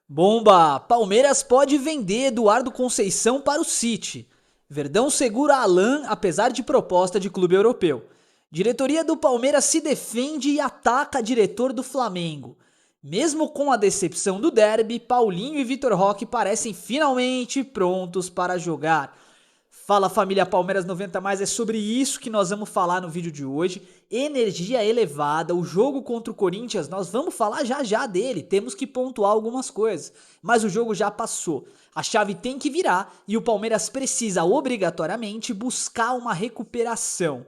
Bomba! Palmeiras pode vender Eduardo Conceição para o City. Verdão segura Alan apesar de proposta de clube europeu. Diretoria do Palmeiras se defende e ataca diretor do Flamengo. Mesmo com a decepção do derby, Paulinho e Vitor Roque parecem finalmente prontos para jogar. Fala família Palmeiras 90 mais, é sobre isso que nós vamos falar no vídeo de hoje. Energia elevada, o jogo contra o Corinthians, nós vamos falar já já dele, temos que pontuar algumas coisas, mas o jogo já passou. A chave tem que virar e o Palmeiras precisa obrigatoriamente buscar uma recuperação.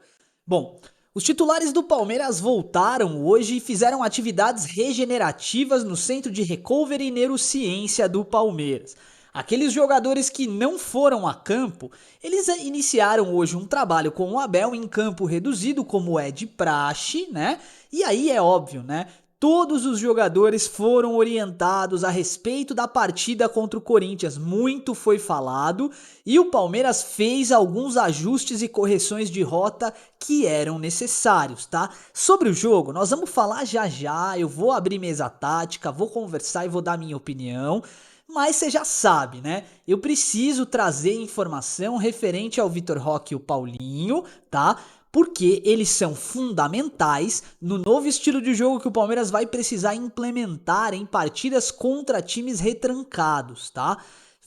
Bom, os titulares do Palmeiras voltaram hoje e fizeram atividades regenerativas no Centro de Recovery e Neurociência do Palmeiras. Aqueles jogadores que não foram a campo, eles iniciaram hoje um trabalho com o Abel em campo reduzido, como é de praxe, né? E aí é óbvio, né? Todos os jogadores foram orientados a respeito da partida contra o Corinthians. Muito foi falado e o Palmeiras fez alguns ajustes e correções de rota que eram necessários, tá? Sobre o jogo, nós vamos falar já já. Eu vou abrir mesa tática, vou conversar e vou dar minha opinião. Mas você já sabe, né? Eu preciso trazer informação referente ao Vitor Roque e o Paulinho, tá? Porque eles são fundamentais no novo estilo de jogo que o Palmeiras vai precisar implementar em partidas contra times retrancados, tá?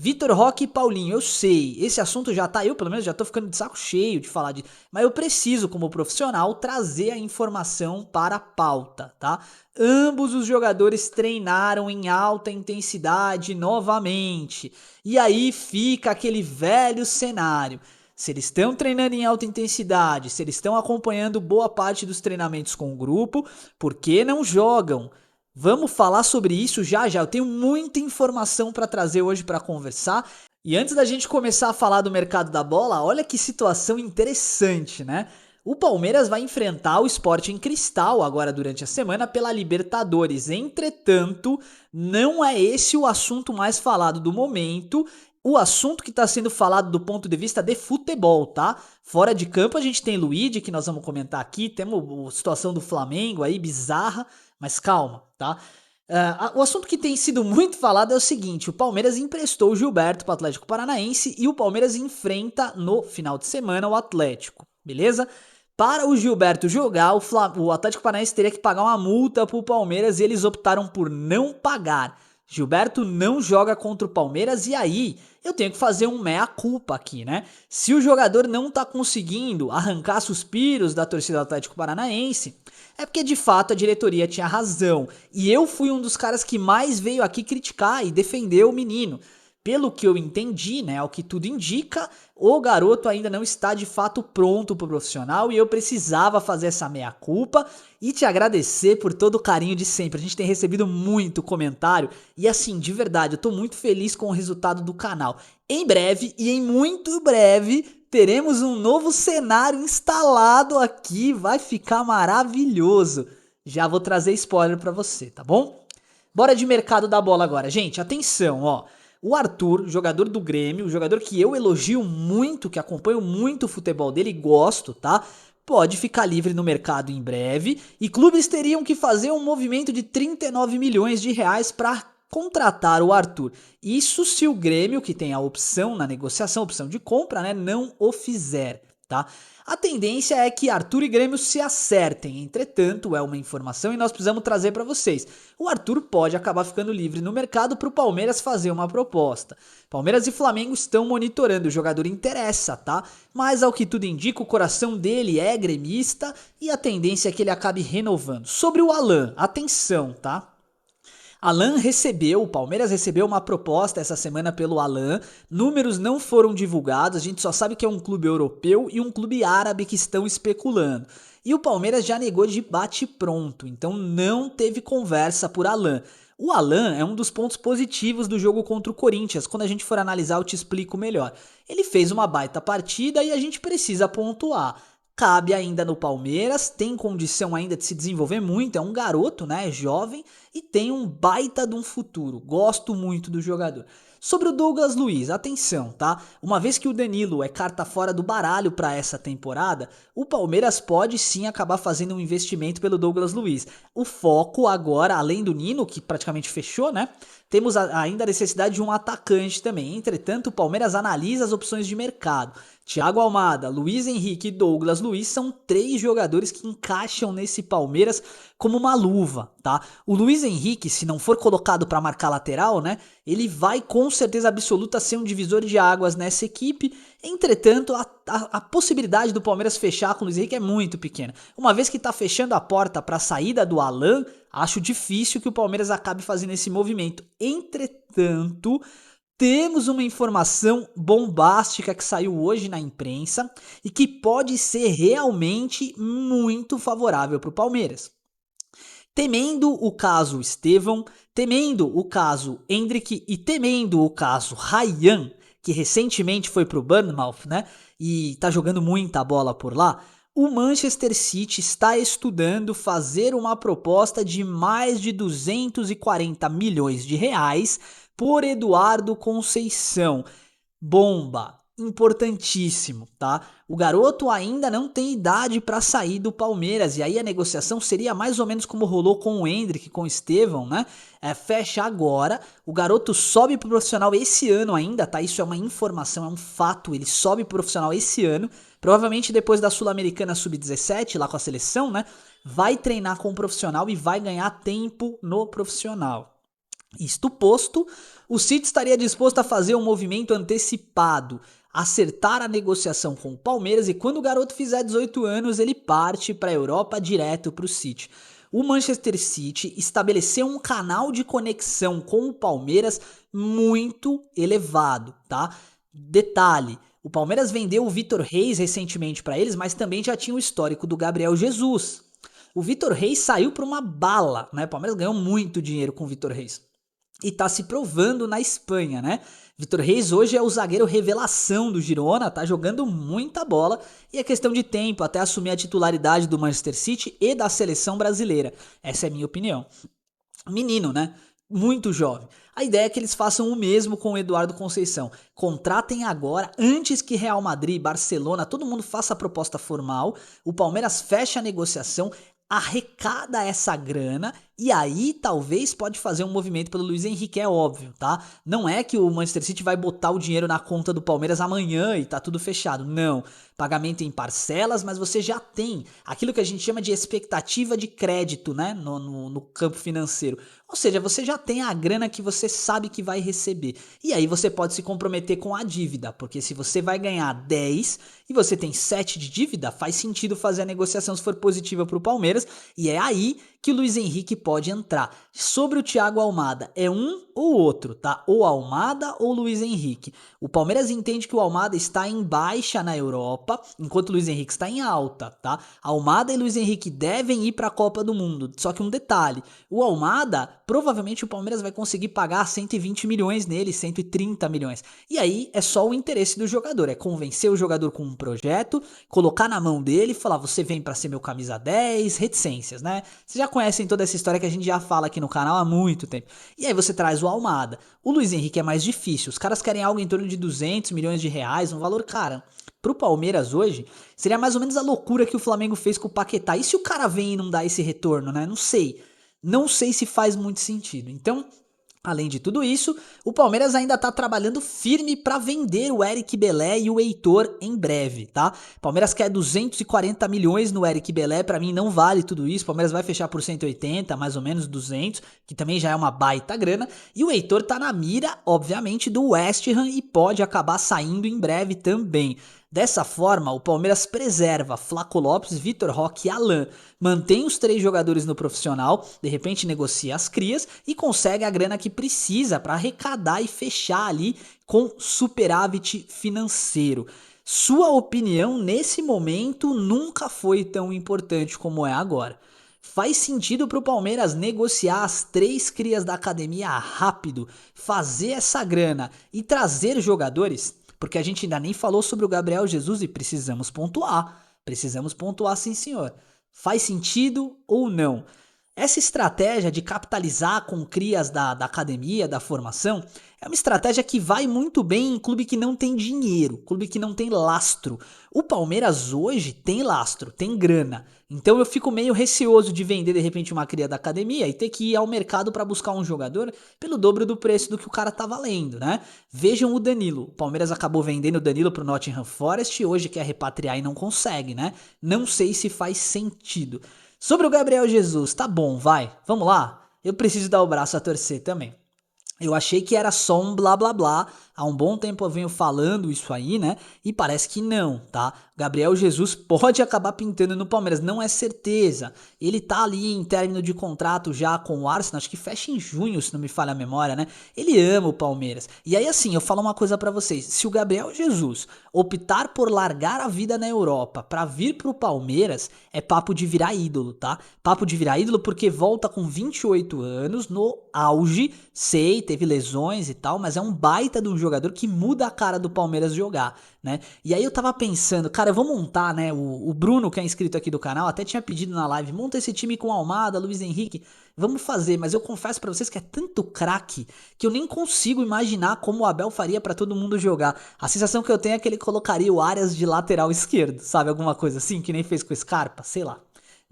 Vitor Roque e Paulinho, eu sei, esse assunto já tá, eu pelo menos já tô ficando de saco cheio de falar de, mas eu preciso como profissional trazer a informação para a pauta, tá? Ambos os jogadores treinaram em alta intensidade novamente. E aí fica aquele velho cenário. Se eles estão treinando em alta intensidade, se eles estão acompanhando boa parte dos treinamentos com o grupo, por que não jogam? Vamos falar sobre isso já já. Eu tenho muita informação para trazer hoje para conversar. E antes da gente começar a falar do mercado da bola, olha que situação interessante, né? O Palmeiras vai enfrentar o Sporting Cristal agora durante a semana pela Libertadores. Entretanto, não é esse o assunto mais falado do momento. O assunto que está sendo falado do ponto de vista de futebol, tá? Fora de campo a gente tem Luigi, que nós vamos comentar aqui. Temos a situação do Flamengo aí, bizarra. Mas calma, tá? O assunto que tem sido muito falado é o seguinte: o Palmeiras emprestou o Gilberto para o Atlético Paranaense e o Palmeiras enfrenta no final de semana o Atlético, beleza? Para o Gilberto jogar, o Atlético Paranaense teria que pagar uma multa para o Palmeiras e eles optaram por não pagar. Gilberto não joga contra o Palmeiras e aí eu tenho que fazer um meia-culpa aqui, né? Se o jogador não tá conseguindo arrancar suspiros da torcida do Atlético Paranaense, é porque de fato a diretoria tinha razão. E eu fui um dos caras que mais veio aqui criticar e defender o menino. Pelo que eu entendi, né, ao que tudo indica, o garoto ainda não está de fato pronto para o profissional e eu precisava fazer essa meia-culpa e te agradecer por todo o carinho de sempre. A gente tem recebido muito comentário e assim, de verdade, eu tô muito feliz com o resultado do canal. Em breve e em muito breve teremos um novo cenário instalado aqui, vai ficar maravilhoso. Já vou trazer spoiler para você, tá bom? Bora de mercado da bola agora, gente. Atenção, ó. O Arthur, jogador do Grêmio, jogador que eu elogio muito, que acompanho muito o futebol dele e gosto, tá? Pode ficar livre no mercado em breve e clubes teriam que fazer um movimento de 39 milhões de reais para contratar o Arthur. Isso se o Grêmio, que tem a opção na negociação, opção de compra, né, não o fizer, tá? A tendência é que Arthur e Grêmio se acertem, entretanto, é uma informação e nós precisamos trazer para vocês. O Arthur pode acabar ficando livre no mercado para o Palmeiras fazer uma proposta. Palmeiras e Flamengo estão monitorando, o jogador interessa, tá? Mas ao que tudo indica, o coração dele é gremista e a tendência é que ele acabe renovando. Sobre o Alan, atenção, tá? O Palmeiras recebeu uma proposta essa semana pelo Alan, números não foram divulgados, a gente só sabe que é um clube europeu e um clube árabe que estão especulando. E o Palmeiras já negou de bate pronto, então não teve conversa por Alan. O Alan é um dos pontos positivos do jogo contra o Corinthians, quando a gente for analisar eu te explico melhor. Ele fez uma baita partida e a gente precisa pontuar. Cabe ainda no Palmeiras, tem condição ainda de se desenvolver muito, é um garoto, né, é jovem e tem um baita de um futuro, gosto muito do jogador. Sobre o Douglas Luiz, atenção, tá? Uma vez que o Danilo é carta fora do baralho para essa temporada, o Palmeiras pode sim acabar fazendo um investimento pelo Douglas Luiz. O foco agora, além do Nino, que praticamente fechou, né? temos ainda a necessidade de um atacante também. Entretanto, o Palmeiras analisa as opções de mercado. Thiago Almada, Luiz Henrique e Douglas Luiz são 3 jogadores que encaixam nesse Palmeiras como uma luva, tá? O Luiz Henrique, se não for colocado para marcar lateral, né, ele vai com certeza absoluta ser um divisor de águas nessa equipe. Entretanto, a possibilidade do Palmeiras fechar com o Luiz Henrique é muito pequena. Uma vez que está fechando a porta para a saída do Alan, acho difícil que o Palmeiras acabe fazendo esse movimento. Entretanto, temos uma informação bombástica que saiu hoje na imprensa e que pode ser realmente muito favorável para o Palmeiras. Temendo o caso Estevão, temendo o caso Endrick e temendo o caso Ryan, que recentemente foi pro Bournemouth, né, e tá jogando muita bola por lá, o Manchester City está estudando fazer uma proposta de mais de 240 milhões de reais por Eduardo Conceição. Bomba, importantíssimo, tá? O garoto ainda não tem idade para sair do Palmeiras e aí a negociação seria mais ou menos como rolou com o Endrick, com o Estevão, né? Fecha agora, o garoto sobe pro profissional esse ano ainda, tá? Isso é uma informação, é um fato, ele sobe pro profissional esse ano, provavelmente depois da Sul-Americana Sub-17, lá com a seleção, né? Vai treinar com o profissional e vai ganhar tempo no profissional. Isto posto, o City estaria disposto a fazer um movimento antecipado, acertar a negociação com o Palmeiras e quando o garoto fizer 18 anos ele parte para a Europa direto para o City. O Manchester City estabeleceu um canal de conexão com o Palmeiras muito elevado, tá? Detalhe, o Palmeiras vendeu o Vitor Reis recentemente para eles, mas também já tinha o histórico do Gabriel Jesus. O Vitor Reis saiu por uma bala, né? O Palmeiras ganhou muito dinheiro com o Vitor Reis. E tá se provando na Espanha, né? Vitor Reis hoje é o zagueiro revelação do Girona, tá jogando muita bola e é questão de tempo até assumir a titularidade do Manchester City e da seleção brasileira. Essa é a minha opinião. Menino, né? Muito jovem. A ideia é que eles façam o mesmo com o Eduardo Conceição. Contratem agora, antes que Real Madrid, Barcelona, todo mundo faça a proposta formal. O Palmeiras fecha a negociação, arrecada essa grana e aí talvez pode fazer um movimento pelo Luiz Henrique, é óbvio, tá? Não é que o Manchester City vai botar o dinheiro na conta do Palmeiras amanhã e tá tudo fechado, não. Pagamento em parcelas, mas você já tem aquilo que a gente chama de expectativa de crédito, né, no campo financeiro. Ou seja, você já tem a grana que você sabe que vai receber. E aí você pode se comprometer com a dívida, porque se você vai ganhar 10 e você tem 7 de dívida, faz sentido fazer a negociação se for positiva para o Palmeiras, e é aí que o Luiz Henrique pode entrar. Sobre o Thiago Almada, é um ou outro, tá? Ou Almada ou Luiz Henrique. O Palmeiras entende que o Almada está em baixa na Europa, enquanto o Luiz Henrique está em alta, tá? Almada e Luiz Henrique devem ir para a Copa do Mundo. Só que um detalhe, o Almada, provavelmente o Palmeiras vai conseguir pagar 120 milhões nele, 130 milhões. E aí é só o interesse do jogador, é convencer o jogador com um projeto, colocar na mão dele e falar, você vem para ser meu camisa 10, reticências, né? Vocês já conhecem toda essa história que a gente já fala aqui no canal há muito tempo. E aí você traz o Almada. O Luiz Henrique é mais difícil, os caras querem algo em torno de 200 milhões de reais, um valor, cara, pro Palmeiras hoje, seria mais ou menos a loucura que o Flamengo fez com o Paquetá. E se o cara vem e não dá esse retorno, né? Não sei. Não sei se faz muito sentido. Então, além de tudo isso, o Palmeiras ainda tá trabalhando firme para vender o Eric Belé e o Heitor em breve, tá? O Palmeiras quer 240 milhões no Eric Belé, para mim não vale tudo isso. O Palmeiras vai fechar por 180, mais ou menos 200, que também já é uma baita grana. E o Heitor tá na mira, obviamente, do West Ham e pode acabar saindo em breve também. Dessa forma, o Palmeiras preserva Flaco Lopes, Vitor Roque e Alan, mantém os 3 jogadores no profissional, de repente negocia as crias e consegue a grana que precisa para arrecadar e fechar ali com superávit financeiro. Sua opinião nesse momento nunca foi tão importante como é agora. Faz sentido para o Palmeiras negociar as 3 crias da academia rápido, fazer essa grana e trazer jogadores? Porque a gente ainda nem falou sobre o Gabriel Jesus e precisamos pontuar. Precisamos pontuar, sim, senhor. Faz sentido ou não? Essa estratégia de capitalizar com crias da academia, da formação, é uma estratégia que vai muito bem em clube que não tem dinheiro, clube que não tem lastro. O Palmeiras hoje tem lastro, tem grana. Então eu fico meio receoso de vender de repente uma cria da academia e ter que ir ao mercado para buscar um jogador pelo dobro do preço do que o cara tá valendo, né? Vejam o Danilo. O Palmeiras acabou vendendo o Danilo pro Nottingham Forest e hoje quer repatriar e não consegue, né? Não sei se faz sentido. Sobre o Gabriel Jesus, tá bom, vai, vamos lá. Eu preciso dar o braço a torcer também. Eu achei que era só um blá blá blá. Há um bom tempo eu venho falando isso aí, né? E parece que não, tá? Gabriel Jesus pode acabar pintando no Palmeiras, não é certeza. Ele tá ali em término de contrato já com o Arsenal, acho que fecha em junho, se não me falha a memória, né? Ele ama o Palmeiras. E aí assim, eu falo uma coisa pra vocês, se o Gabriel Jesus optar por largar a vida na Europa pra vir pro Palmeiras, é papo de virar ídolo, tá? Papo de virar ídolo porque volta com 28 anos, no auge, sei, teve lesões e tal, mas é um baita de um jogador que muda a cara do Palmeiras jogar, né? E aí eu tava pensando, cara, eu vou montar, né? O Bruno, que é inscrito aqui do canal, até tinha pedido na live, monta esse time com Almada, Luiz Henrique, vamos fazer, mas eu confesso pra vocês que é tanto craque que eu nem consigo imaginar como o Abel faria pra todo mundo jogar. A sensação que eu tenho é que ele colocaria o Arias de lateral esquerdo, sabe? Alguma coisa assim, que nem fez com o Scarpa, sei lá.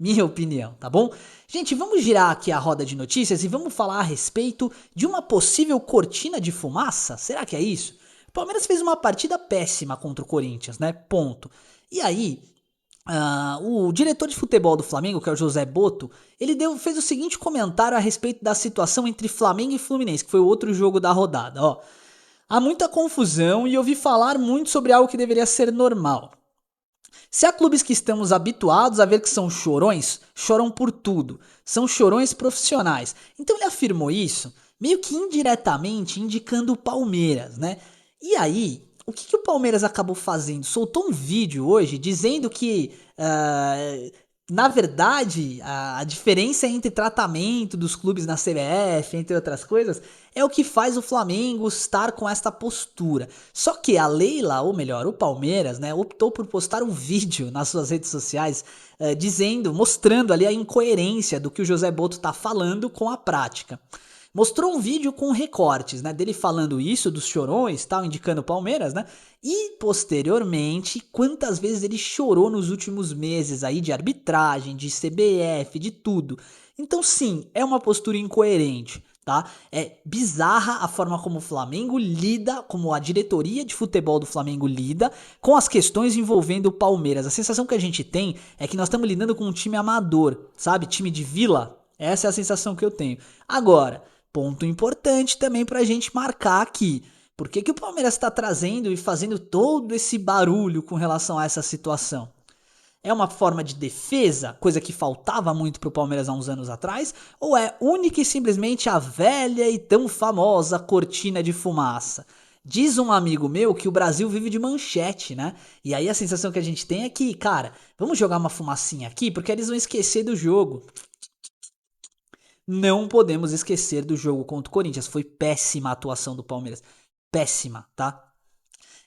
Minha opinião, tá bom? Gente, vamos girar aqui a roda de notícias e vamos falar a respeito de uma possível cortina de fumaça? Será que é isso? O Palmeiras fez uma partida péssima contra o Corinthians, né? Ponto. E aí, o diretor de futebol do Flamengo, que é o José Boto, ele fez o seguinte comentário a respeito da situação entre Flamengo e Fluminense, que foi o outro jogo da rodada, ó. Há muita confusão e ouvi falar muito sobre algo que deveria ser normal. Se há clubes que estamos habituados a ver que são chorões, choram por tudo. São chorões profissionais. Então ele afirmou isso, meio que indiretamente indicando o Palmeiras, né? E aí, o que o Palmeiras acabou fazendo? Soltou um vídeo hoje dizendo que na verdade, a diferença entre tratamento dos clubes na CBF, entre outras coisas, é o que faz o Flamengo estar com esta postura. Só que a Leila, ou melhor, o Palmeiras, né, optou por postar um vídeo nas suas redes sociais mostrando ali a incoerência do que o José Boto está falando com a prática. Mostrou um vídeo com recortes, né, dele falando isso dos chorões, tal, indicando o Palmeiras, né? E posteriormente, quantas vezes ele chorou nos últimos meses aí de arbitragem, de CBF, de tudo. Então, sim, é uma postura incoerente, tá? É bizarra a forma como o Flamengo lida, como a diretoria de futebol do Flamengo lida com as questões envolvendo o Palmeiras. A sensação que a gente tem é que nós estamos lidando com um time amador, sabe? Time de vila. Essa é a sensação que eu tenho. Agora, ponto importante também pra gente marcar aqui. Por que o Palmeiras está trazendo e fazendo todo esse barulho com relação a essa situação? É uma forma de defesa, coisa que faltava muito pro Palmeiras há uns anos atrás? Ou é única e simplesmente a velha e tão famosa cortina de fumaça? Diz um amigo meu que o Brasil vive de manchete, né? E aí a sensação que a gente tem é que, cara, vamos jogar uma fumacinha aqui porque eles vão esquecer do jogo. Não podemos esquecer do jogo contra o Corinthians. Foi péssima a atuação do Palmeiras. Péssima, tá?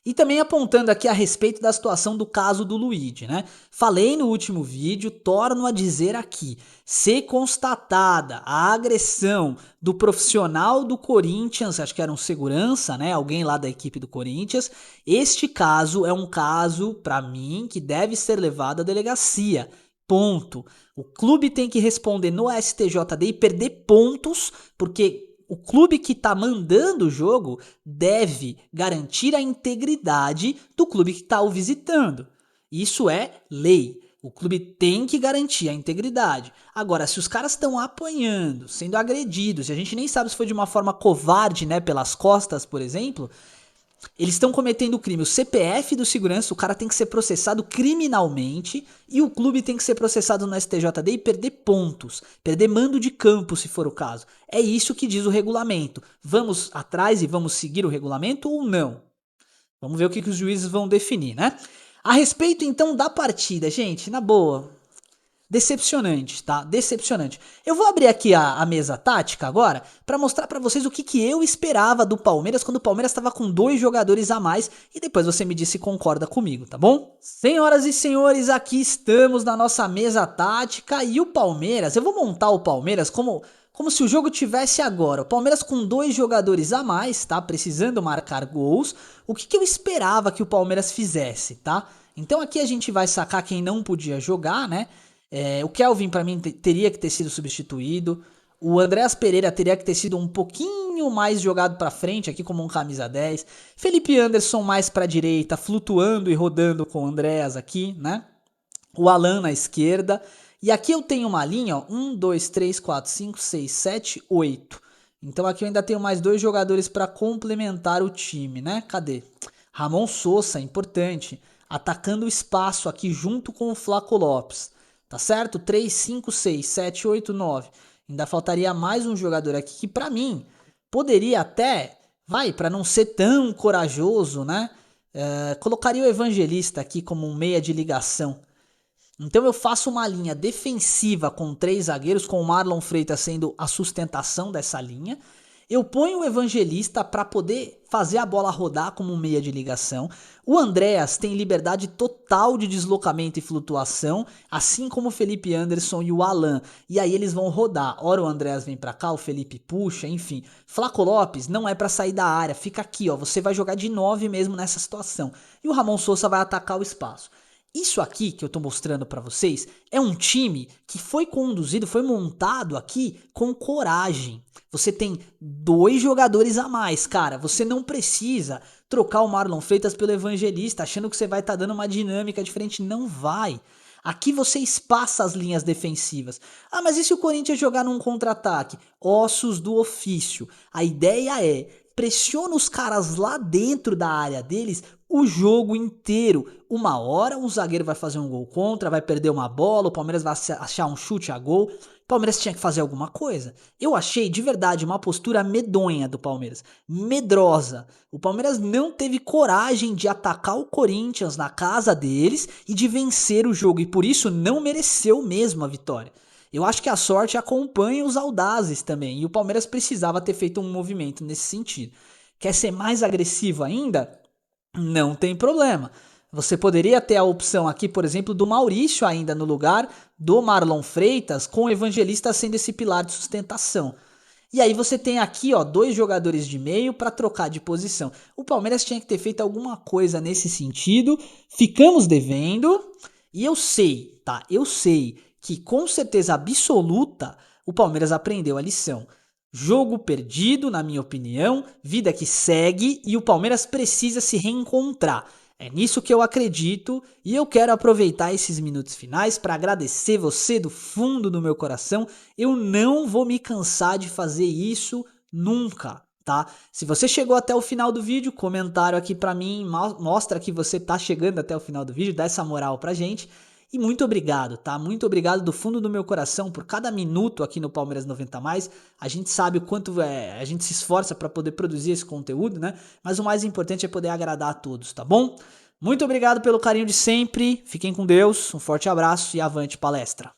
E também apontando aqui a respeito da situação do caso do Luigi, né? Falei no último vídeo, torno a dizer aqui. Se constatada a agressão do profissional do Corinthians, acho que era um segurança, né? Alguém lá da equipe do Corinthians. Este caso é um caso, pra mim, que deve ser levado à delegacia. Ponto. O clube tem que responder no STJD e perder pontos, porque o clube que está mandando o jogo deve garantir a integridade do clube que está o visitando. Isso é lei. O clube tem que garantir a integridade. Agora, se os caras estão apanhando, sendo agredidos, e a gente nem sabe se foi de uma forma covarde, né, pelas costas, por exemplo, eles estão cometendo crime. O CPF do segurança, o cara tem que ser processado criminalmente e o clube tem que ser processado no STJD e perder pontos, perder mando de campo, se for o caso. É isso que diz o regulamento. Vamos atrás e vamos seguir o regulamento ou não? Vamos ver o que os juízes vão definir, né? A respeito, então, da partida, gente, na boa. decepcionante, tá? Decepcionante. Eu vou abrir aqui a mesa tática agora pra mostrar pra vocês o que eu esperava do Palmeiras quando o Palmeiras estava com 2 jogadores a mais e depois você me diz se concorda comigo, tá bom? Senhoras e senhores, aqui estamos na nossa mesa tática e o Palmeiras, eu vou montar o Palmeiras como se o jogo tivesse agora. O Palmeiras com 2 jogadores a mais, tá? Precisando marcar gols. O que eu esperava que o Palmeiras fizesse, tá? Então aqui a gente vai sacar quem não podia jogar, né? O Kelvin pra mim teria que ter sido substituído. O Andreas Pereira teria que ter sido um pouquinho mais jogado pra frente, aqui como um camisa 10. Felipe Anderson mais pra direita, flutuando e rodando com o Andreas aqui, né? O Alan na esquerda. E aqui eu tenho uma linha, ó, 1, 2, 3, 4, 5, 6, 7, 8. Então aqui eu ainda tenho mais 2 jogadores para complementar o time, né? Cadê? Ramon Sosa, importante, atacando o espaço aqui junto com o Flaco Lopes. Tá certo? 3, 5, 6, 7, 8, 9. Ainda faltaria mais um jogador aqui que pra mim poderia até, para não ser tão corajoso, né? Colocaria o Evangelista aqui como um meia de ligação. Então eu faço uma linha defensiva com 3 zagueiros, com o Marlon Freitas sendo a sustentação dessa linha. Eu ponho o Evangelista para poder fazer a bola rodar como um meia de ligação. O Andreas tem liberdade total de deslocamento e flutuação, assim como o Felipe Anderson e o Alan. E aí eles vão rodar. Ora o Andreas vem para cá, o Felipe puxa, enfim. Flaco Lopes não é para sair da área, fica aqui, ó. Você vai jogar de 9 mesmo nessa situação. E o Ramon Sosa vai atacar o espaço. Isso aqui que eu tô mostrando pra vocês é um time que foi conduzido, foi montado aqui com coragem. Você tem 2 jogadores a mais, cara. Você não precisa trocar o Marlon Freitas pelo Evangelista, achando que você vai estar dando uma dinâmica diferente. Não vai. Aqui você espaça as linhas defensivas. Ah, mas e se o Corinthians jogar num contra-ataque? Ossos do ofício. A ideia é pressiona os caras lá dentro da área deles o jogo inteiro. Uma hora um zagueiro vai fazer um gol contra, vai perder uma bola, o Palmeiras vai achar um chute a gol. O Palmeiras tinha que fazer alguma coisa. Eu achei de verdade uma postura medonha do Palmeiras, medrosa. O Palmeiras não teve coragem de atacar o Corinthians na casa deles e de vencer o jogo, e por isso não mereceu mesmo a vitória. Eu acho que a sorte acompanha os audazes também, e o Palmeiras precisava ter feito um movimento nesse sentido. Quer ser mais agressivo ainda? Não tem problema. Você poderia ter a opção aqui, por exemplo, do Maurício ainda no lugar do Marlon Freitas, com o Evangelista sendo esse pilar de sustentação. E aí você tem aqui, ó, 2 jogadores de meio para trocar de posição. O Palmeiras tinha que ter feito alguma coisa nesse sentido. Ficamos devendo. E eu sei, tá? Eu sei que com certeza absoluta o Palmeiras aprendeu a lição. Jogo perdido, na minha opinião, vida que segue e o Palmeiras precisa se reencontrar. É nisso que eu acredito e eu quero aproveitar esses minutos finais para agradecer você do fundo do meu coração. Eu não vou me cansar de fazer isso nunca, tá? Se você chegou até o final do vídeo, comentário aqui para mim, mostra que você tá chegando até o final do vídeo, dá essa moral pra gente. E muito obrigado, tá? Muito obrigado do fundo do meu coração por cada minuto aqui no Palmeiras 90+. A gente sabe o quanto a gente se esforça para poder produzir esse conteúdo, né? Mas o mais importante é poder agradar a todos, tá bom? Muito obrigado pelo carinho de sempre. Fiquem com Deus, um forte abraço e avante palestra.